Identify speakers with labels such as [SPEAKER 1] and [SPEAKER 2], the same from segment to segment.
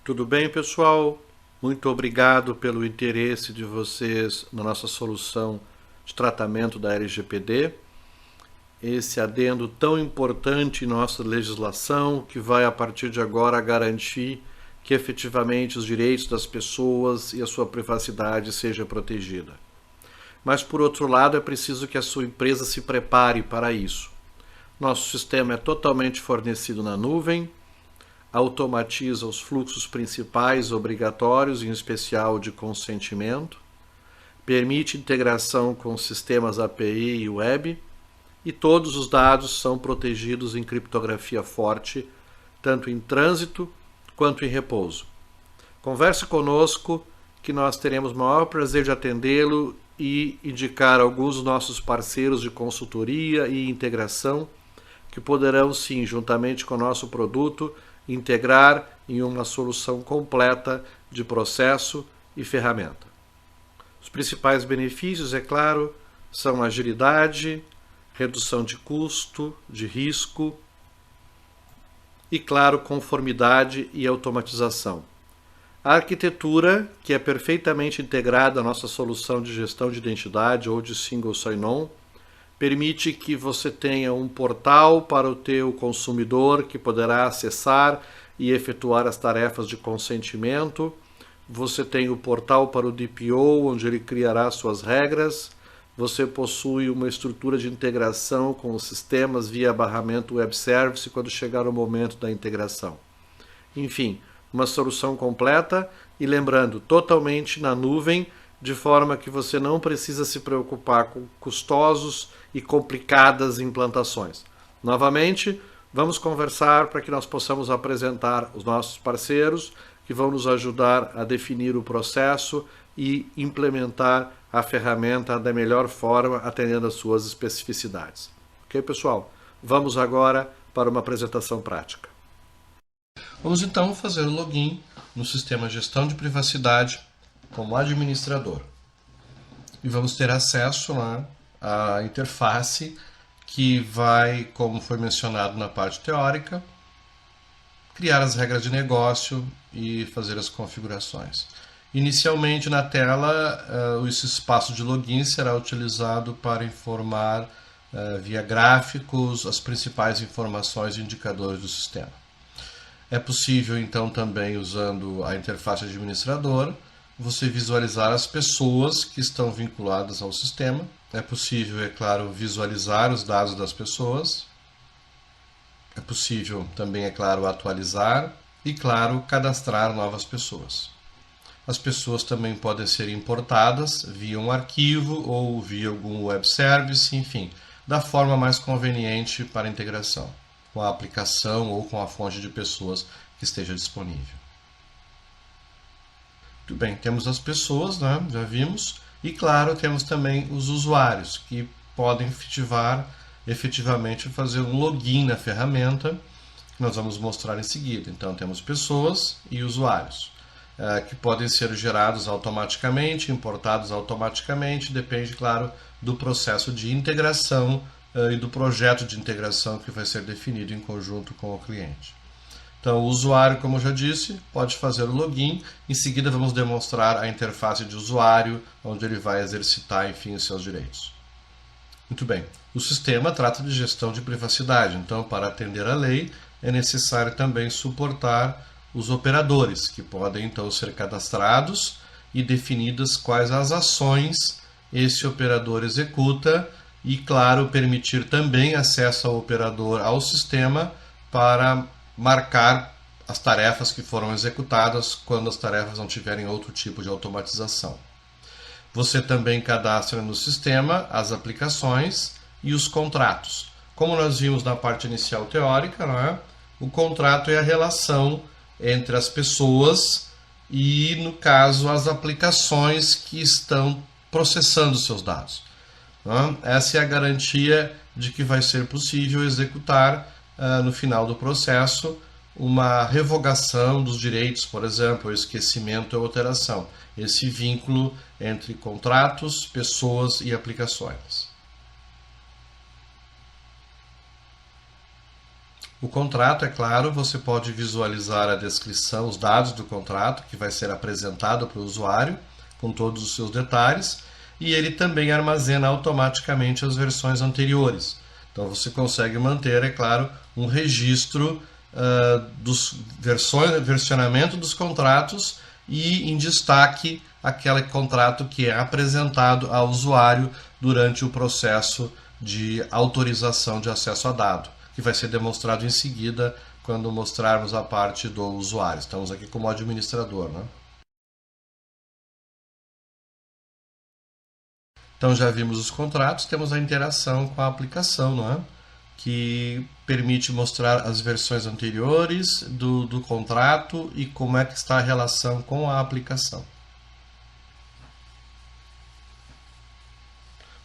[SPEAKER 1] Tudo bem, pessoal? Muito obrigado pelo interesse de vocês na nossa solução de tratamento da LGPD. Esse adendo tão importante em nossa legislação que vai, a partir de agora, garantir que efetivamente os direitos das pessoas e a sua privacidade seja protegida. Mas, por outro lado, é preciso que a sua empresa se prepare para isso. Nosso sistema é totalmente fornecido na nuvem, automatiza os fluxos principais obrigatórios, em especial de consentimento, permite integração com sistemas API e web, e todos os dados são protegidos em criptografia forte, tanto em trânsito quanto em repouso. Converse conosco que nós teremos o maior prazer de atendê-lo e indicar alguns dos nossos parceiros de consultoria e integração que poderão, sim, juntamente com o nosso produto, integrar em uma solução completa de processo e ferramenta. Os principais benefícios, é claro, são agilidade, redução de custo, de risco e, claro, conformidade e automatização. A arquitetura, que é perfeitamente integrada à nossa solução de gestão de identidade ou de single sign-on, permite que você tenha um portal para o teu consumidor que poderá acessar e efetuar as tarefas de consentimento. Você tem o portal para o DPO, onde ele criará suas regras. Você possui uma estrutura de integração com os sistemas via barramento web service quando chegar o momento da integração. Enfim, uma solução completa e, lembrando, totalmente na nuvem, de forma que você não precisa se preocupar com custosos e complicadas implantações. Novamente, vamos conversar para que nós possamos apresentar os nossos parceiros que vão nos ajudar a definir o processo e implementar a ferramenta da melhor forma, atendendo às suas especificidades. Ok, pessoal? Vamos agora para uma apresentação prática. Vamos então fazer o login no sistema Gestão de Privacidade como administrador. E vamos ter acesso lá à interface que vai, como foi mencionado na parte teórica, criar as regras de negócio e fazer as configurações. Inicialmente na tela, esse espaço de login será utilizado para informar via gráficos as principais informações e indicadores do sistema. É possível então também, usando a interface administrador, você visualizar as pessoas que estão vinculadas ao sistema. É possível, é claro, visualizar os dados das pessoas. É possível também, é claro, atualizar e, claro, cadastrar novas pessoas. As pessoas também podem ser importadas via um arquivo ou via algum web service, enfim, da forma mais conveniente para a integração, com a aplicação ou com a fonte de pessoas que esteja disponível. Muito bem, temos as pessoas, né? Já vimos, e claro, temos também os usuários, que podem efetivamente fazer um login na ferramenta, que nós vamos mostrar em seguida. Então, temos pessoas e usuários, que podem ser gerados automaticamente, importados automaticamente, depende, claro, do processo de integração e do projeto de integração que vai ser definido em conjunto com o cliente. Então, o usuário, como eu já disse, pode fazer o login. Em seguida, vamos demonstrar a interface de usuário, onde ele vai exercitar, enfim, os seus direitos. Muito bem. O sistema trata de gestão de privacidade. Então, para atender à lei, é necessário também suportar os operadores, que podem, então, ser cadastrados e definidas quais as ações esse operador executa e, claro, permitir também acesso ao operador ao sistema para marcar as tarefas que foram executadas quando as tarefas não tiverem outro tipo de automatização. Você também cadastra no sistema as aplicações e os contratos. Como nós vimos na parte inicial teórica, né, o contrato é a relação entre as pessoas e, no caso, as aplicações que estão processando seus dados. Né? Essa é a garantia de que vai ser possível executar no final do processo, uma revogação dos direitos, por exemplo, esquecimento ou alteração. Esse vínculo entre contratos, pessoas e aplicações. O contrato, é claro, você pode visualizar a descrição, os dados do contrato que vai ser apresentado para o usuário, com todos os seus detalhes, e ele também armazena automaticamente as versões anteriores. Então você consegue manter, é claro, um registro dos versionamento dos contratos e em destaque aquele contrato que é apresentado ao usuário durante o processo de autorização de acesso a dado, que vai ser demonstrado em seguida quando mostrarmos a parte do usuário. Estamos aqui como administrador, né? Então já vimos os contratos, temos a interação com a aplicação, não é? Que permite mostrar as versões anteriores do contrato e como é que está a relação com a aplicação.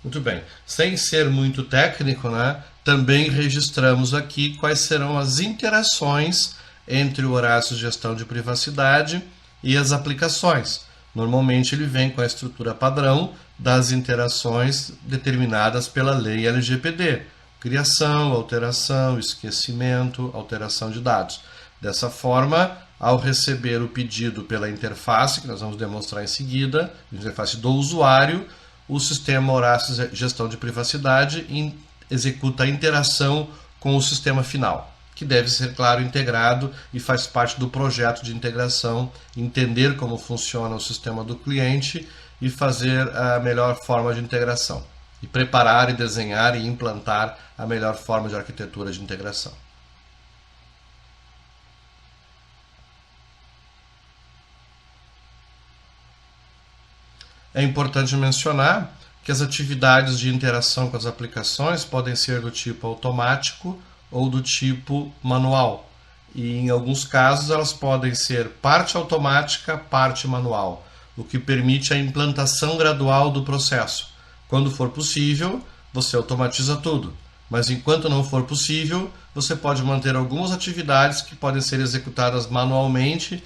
[SPEAKER 1] Muito bem, sem ser muito técnico, né, também registramos aqui quais serão as interações entre o Horácio Gestão de Privacidade e as aplicações. Normalmente ele vem com a estrutura padrão das interações determinadas pela lei LGPD. Criação, alteração, esquecimento, alteração de dados. Dessa forma, ao receber o pedido pela interface, que nós vamos demonstrar em seguida, a interface do usuário, o sistema Horácio Gestão de Privacidade executa a interação com o sistema final, que deve ser, claro, integrado e faz parte do projeto de integração, entender como funciona o sistema do cliente e fazer a melhor forma de integração. E preparar e desenhar e implantar a melhor forma de arquitetura de integração. É importante mencionar que as atividades de interação com as aplicações podem ser do tipo automático ou do tipo manual. E em alguns casos elas podem ser parte automática, parte manual, o que permite a implantação gradual do processo. Quando for possível, você automatiza tudo, mas enquanto não for possível, você pode manter algumas atividades que podem ser executadas manualmente,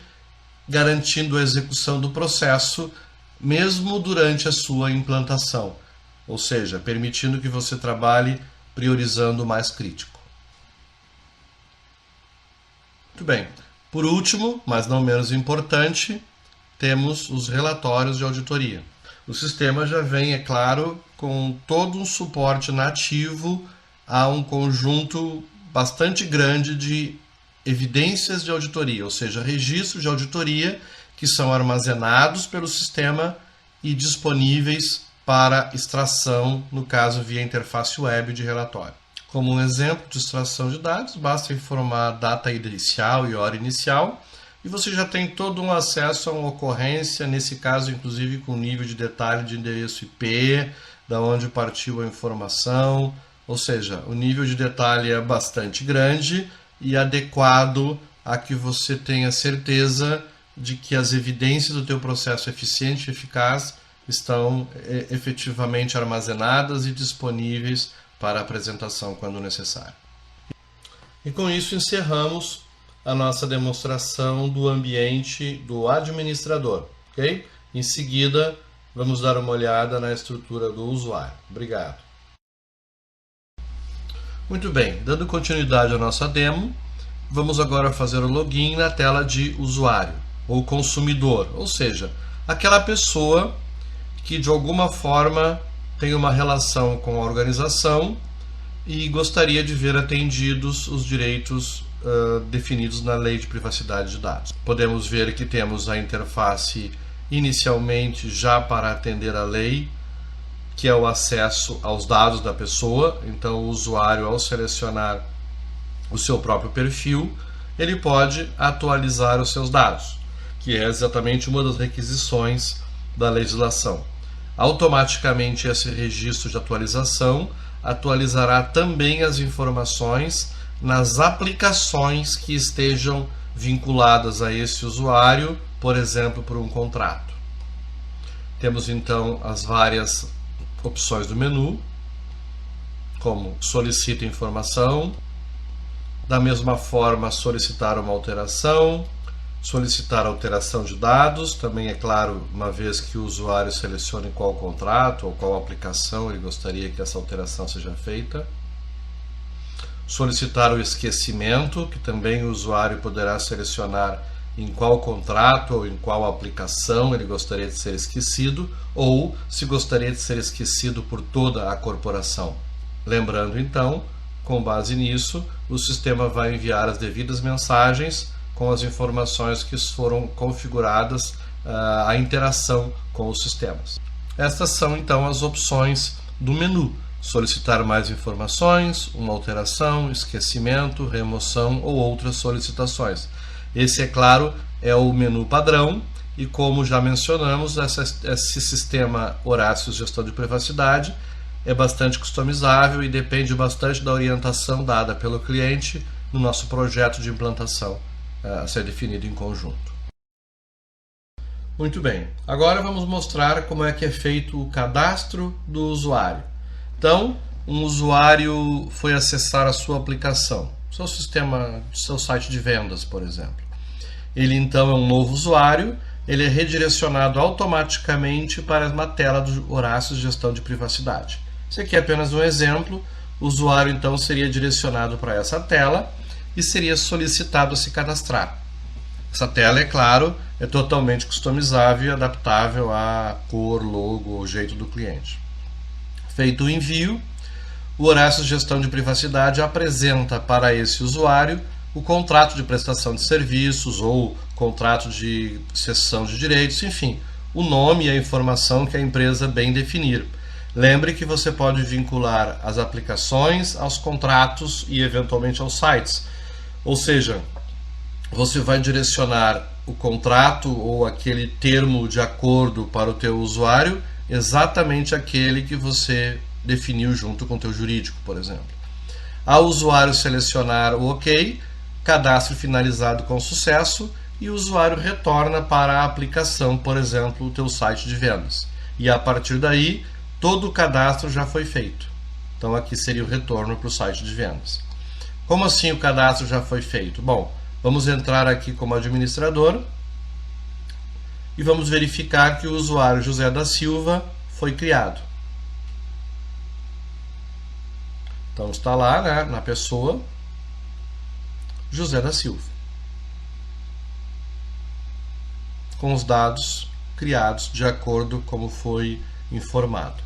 [SPEAKER 1] garantindo a execução do processo mesmo durante a sua implantação, ou seja, permitindo que você trabalhe priorizando o mais crítico. Muito bem. Por último, mas não menos importante, temos os relatórios de auditoria. O sistema já vem, é claro, com todo um suporte nativo a um conjunto bastante grande de evidências de auditoria, ou seja, registros de auditoria que são armazenados pelo sistema e disponíveis para extração, no caso via interface web de relatório. Como um exemplo de extração de dados, basta informar a data inicial e hora inicial, e você já tem todo um acesso a uma ocorrência, nesse caso inclusive com nível de detalhe de endereço IP, da onde partiu a informação, ou seja, o nível de detalhe é bastante grande e adequado a que você tenha certeza de que as evidências do teu processo eficiente e eficaz estão efetivamente armazenadas e disponíveis para apresentação quando necessário. E com isso encerramos a nossa demonstração do ambiente do administrador, ok? Em seguida, vamos dar uma olhada na estrutura do usuário. Obrigado. Muito bem, dando continuidade à nossa demo, vamos agora fazer o login na tela de usuário ou consumidor, ou seja, aquela pessoa que de alguma forma tem uma relação com a organização e gostaria de ver atendidos os direitos definidos na Lei de Privacidade de Dados. Podemos ver que temos a interface inicialmente já para atender a lei, que é o acesso aos dados da pessoa. Então o usuário, ao selecionar o seu próprio perfil, ele pode atualizar os seus dados, que é exatamente uma das requisições da legislação. Automaticamente esse registro de atualização atualizará também as informações nas aplicações que estejam vinculadas a esse usuário, por exemplo, por um contrato. Temos então as várias opções do menu, como solicita informação, da mesma forma solicitar uma alteração, solicitar alteração de dados, também é claro, uma vez que o usuário selecione qual contrato ou qual aplicação ele gostaria que essa alteração seja feita. solicitar o esquecimento, que também o usuário poderá selecionar em qual contrato ou em qual aplicação ele gostaria de ser esquecido, ou se gostaria de ser esquecido por toda a corporação. Lembrando então, com base nisso, o sistema vai enviar as devidas mensagens com as informações que foram configuradas a interação com os sistemas. Estas são então as opções do menu: solicitar mais informações, uma alteração, esquecimento, remoção ou outras solicitações. Esse, é claro, é o menu padrão e, como já mencionamos, esse sistema Horácios Gestão de Privacidade é bastante customizável e depende bastante da orientação dada pelo cliente no nosso projeto de implantação a ser definido em conjunto. Muito bem, agora vamos mostrar como é que é feito o cadastro do usuário. Então, um usuário foi acessar a sua aplicação, seu sistema, seu site de vendas, por exemplo. Ele então é um novo usuário, ele é redirecionado automaticamente para uma tela do Horácios Gestão de Privacidade. Esse aqui é apenas um exemplo. O usuário então seria direcionado para essa tela e seria solicitado a se cadastrar. Essa tela, é claro, é totalmente customizável e adaptável à cor, logo ou jeito do cliente. Feito o envio, o Horácios Gestão de Privacidade apresenta para esse usuário o contrato de prestação de serviços ou contrato de cessão de direitos, enfim, o nome e a informação que a empresa bem definir. Lembre que você pode vincular as aplicações aos contratos e eventualmente aos sites. Ou seja, você vai direcionar o contrato ou aquele termo de acordo para o teu usuário exatamente aquele que você definiu junto com o teu jurídico, por exemplo. Ao usuário selecionar o OK, cadastro finalizado com sucesso e o usuário retorna para a aplicação, por exemplo, o teu site de vendas. E a partir daí, todo o cadastro já foi feito. Então aqui seria o retorno para o site de vendas. Como assim o cadastro já foi feito? Bom, vamos entrar aqui como administrador e vamos verificar que o usuário José da Silva foi criado. Então está lá, né, na pessoa José da Silva, com os dados criados de acordo como foi informado.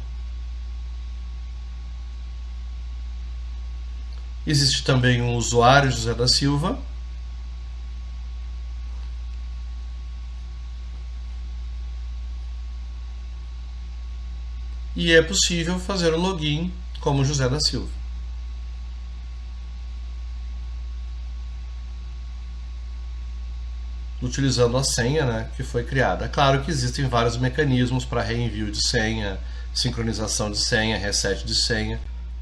[SPEAKER 1] Existe também um usuário José da Silva, e é possível fazer o login como José da Silva, utilizando a senha, né, que foi criada. É claro que existem vários mecanismos para reenvio de senha, sincronização de senha, reset de senha,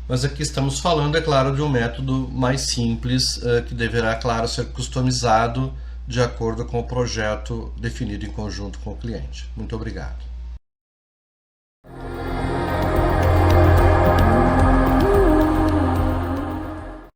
[SPEAKER 1] mas aqui estamos falando, é claro, de um método mais simples, que deverá, claro, ser customizado de acordo com o projeto definido em conjunto com o cliente. Muito obrigado.